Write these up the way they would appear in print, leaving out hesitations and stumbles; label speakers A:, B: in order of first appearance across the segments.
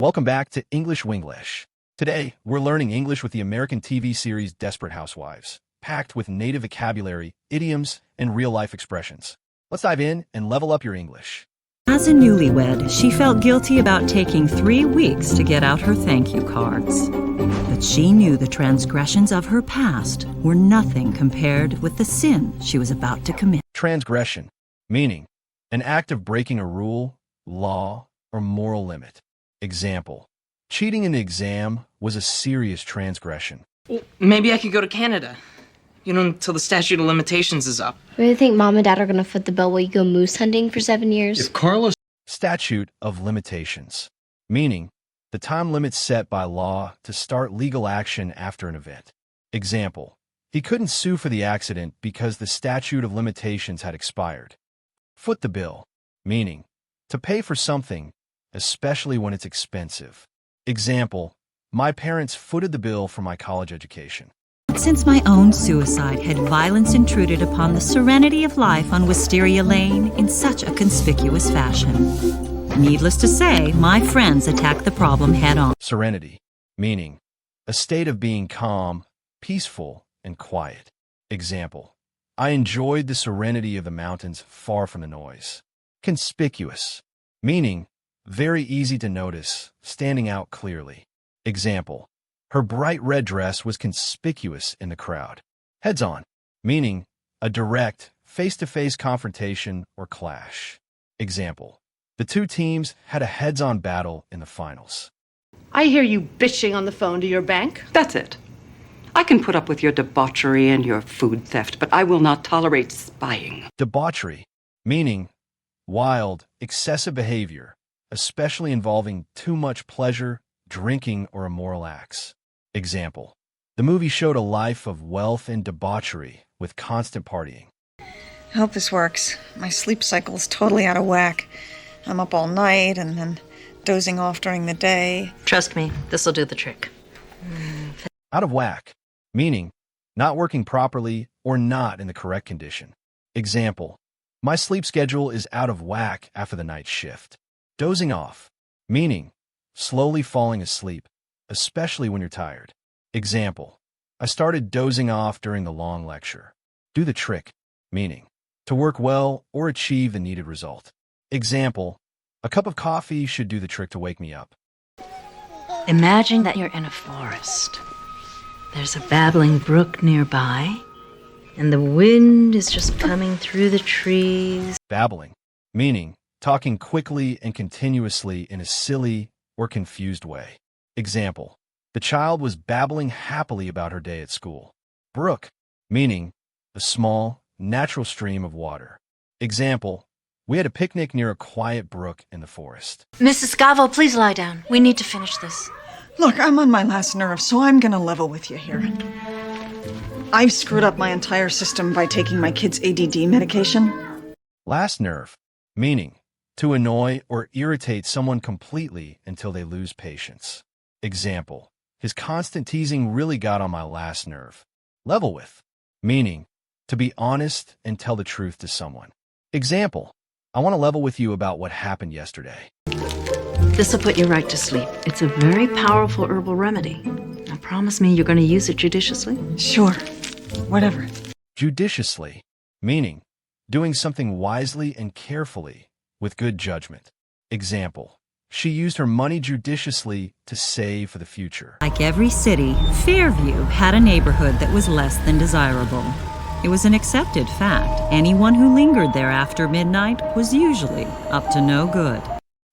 A: Welcome back to English Winglish. Today, we're learning English with the American TV series Desperate Housewives, packed with native vocabulary, idioms, and real-life expressions. Let's dive in and level up your English.
B: As a newlywed, she felt guilty about taking 3 weeks to get out her thank you cards. But she knew the transgressions of her past were nothing compared with the sin she was about to commit.
A: Transgression, meaning an act of breaking a rule, law, or moral limit. Example, cheating in the exam was a serious transgression.
C: Well, maybe I could go to Canada. Until the statute of limitations is up.
D: Really think Mom and Dad are going to foot the bill while you go moose hunting for 7 years?
E: If Carlos...
A: Statute of limitations, meaning the time limit set by law to start legal action after an event. Example, he couldn't sue for the accident because the statute of limitations had expired. Foot the bill, meaning to pay for something, especially when it's expensive. Example, my parents footed the bill for my college education.
B: Since my own suicide had violence intruded upon the serenity of life on Wisteria Lane in such a conspicuous fashion. Needless to say, my friends attacked the problem head-on.
A: Serenity, meaning a state of being calm, peaceful, and quiet. Example, I enjoyed the serenity of the mountains far from the noise. Conspicuous, meaning very easy to notice, standing out clearly. Example, her bright red dress was conspicuous in the crowd. Heads-on, meaning a direct, face-to-face confrontation or clash. Example, the two teams had a heads-on battle in the finals.
F: I hear you bitching on the phone to your bank.
G: That's it. I can put up with your debauchery and your food theft, but I will not tolerate spying.
A: Debauchery, meaning wild, excessive behavior, especially involving too much pleasure, drinking, or immoral acts. Example, the movie showed a life of wealth and debauchery with constant partying.
H: I hope this works. My sleep cycle is totally out of whack. I'm up all night and then dozing off during the day.
I: Trust me, this'll do the trick.
A: Out of whack, meaning not working properly or not in the correct condition. Example, my sleep schedule is out of whack after the night shift. Dozing off, meaning slowly falling asleep, especially when you're tired. Example, I started dozing off during the long lecture. Do the trick, meaning to work well or achieve the needed result. Example, a cup of coffee should do the trick to wake me up.
I: Imagine that you're in a forest. There's a babbling brook nearby, and the wind is just coming through the trees.
A: Babbling, meaning talking quickly and continuously in a silly or confused way. Example, the child was babbling happily about her day at school. Brook, meaning a small, natural stream of water. Example, we had a picnic near a quiet brook in the forest.
I: Mrs. Scavo, please lie down. We need to finish this.
H: Look, I'm on my last nerve, so I'm gonna level with you here. I've screwed up my entire system by taking my kid's ADD medication.
A: Last nerve, meaning to annoy or irritate someone completely until they lose patience. Example, his constant teasing really got on my last nerve. Level with, meaning to be honest and tell the truth to someone. Example, I want to level with you about what happened yesterday.
I: This'll put you right to sleep. It's a very powerful herbal remedy. Now promise me you're going to use it judiciously?
H: Sure, whatever.
A: Judiciously, meaning doing something wisely and carefully with good judgment. Example, she used her money judiciously to save for the future.
B: Like every city, Fairview had a neighborhood that was less than desirable. It was an accepted fact. Anyone who lingered there after midnight was usually up to no good.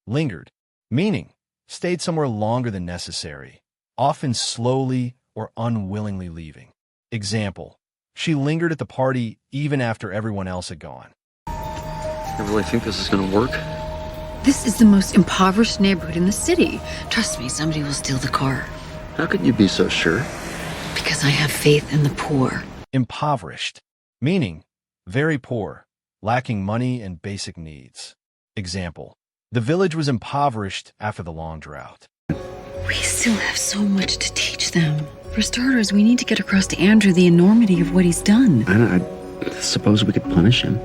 A: Lingered, meaning stayed somewhere longer than necessary, often slowly or unwillingly leaving. Example, she lingered at the party even after everyone else had gone.
E: I really think this is gonna work?
J: This is the most impoverished neighborhood in the city. Trust me, somebody will steal the car.
E: How can you be so sure?
J: Because I have faith in the poor.
A: Impoverished, meaning very poor, lacking money and basic needs. Example, the village was impoverished after the long drought.
J: We still have so much to teach them. For starters, we need to get across to Andrew the enormity of what he's done.
E: I suppose we could punish him.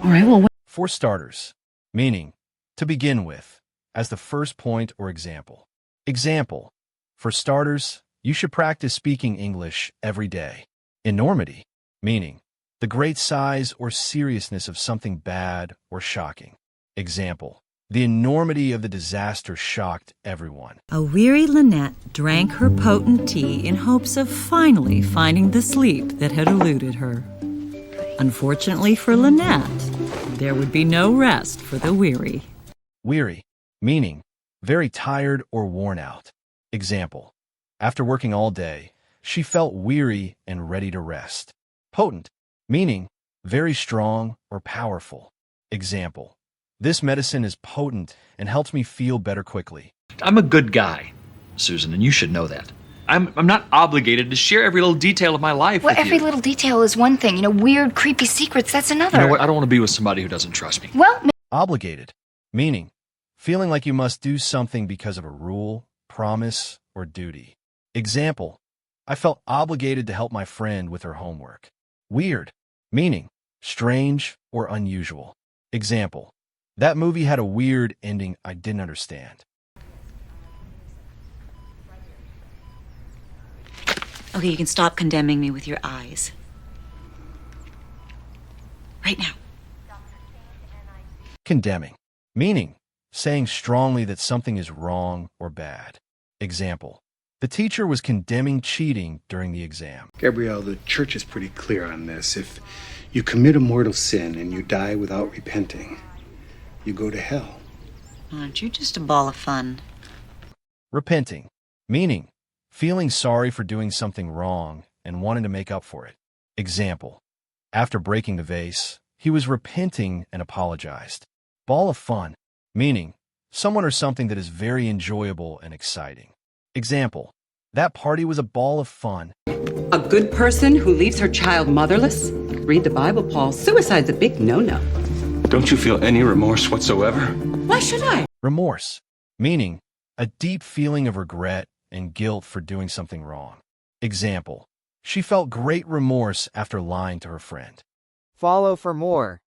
J: All right, well,
A: For starters, meaning to begin with, as the first point or example. Example, for starters, you should practice speaking English every day. Enormity, meaning the great size or seriousness of something bad or shocking. Example, the enormity of the disaster shocked everyone.
B: A weary Lynette drank her potent tea in hopes of finally finding the sleep that had eluded her. Unfortunately for Lynette, there would be no rest for the weary.
A: Weary, meaning very tired or worn out. Example, after working all day, she felt weary and ready to rest. Potent, meaning very strong or powerful. Example, this medicine is potent and helps me feel better quickly.
K: I'm a good guy, Susan, and you should know that. I'm not obligated to share every little detail of my life with you.
L: Well, every little detail is one thing. Weird, creepy secrets, that's another.
K: You know what? I don't want to be with somebody who doesn't trust me.
L: Well,
A: Obligated, meaning feeling like you must do something because of a rule, promise, or duty. Example, I felt obligated to help my friend with her homework. Weird, meaning strange or unusual. Example, that movie had a weird ending I didn't understand.
J: Okay, you can stop condemning me with your eyes. Right now.
A: Condemning, meaning saying strongly that something is wrong or bad. Example, the teacher was condemning cheating during the exam.
M: Gabrielle, the church is pretty clear on this. If you commit a mortal sin and you die without repenting, you go to hell.
J: Aren't you just a ball of fun?
A: Repenting, meaning feeling sorry for doing something wrong and wanting to make up for it. Example, after breaking the vase, he was repenting and apologized. Ball of fun, meaning someone or something that is very enjoyable and exciting. Example, that party was a ball of fun.
G: A good person who leaves her child motherless? Read the Bible, Paul. Suicide's a big no-no.
N: Don't you feel any remorse whatsoever?
G: Why should I?
A: Remorse, meaning a deep feeling of regret and guilt for doing something wrong. Example, she felt great remorse after lying to her friend.
O: Follow for more.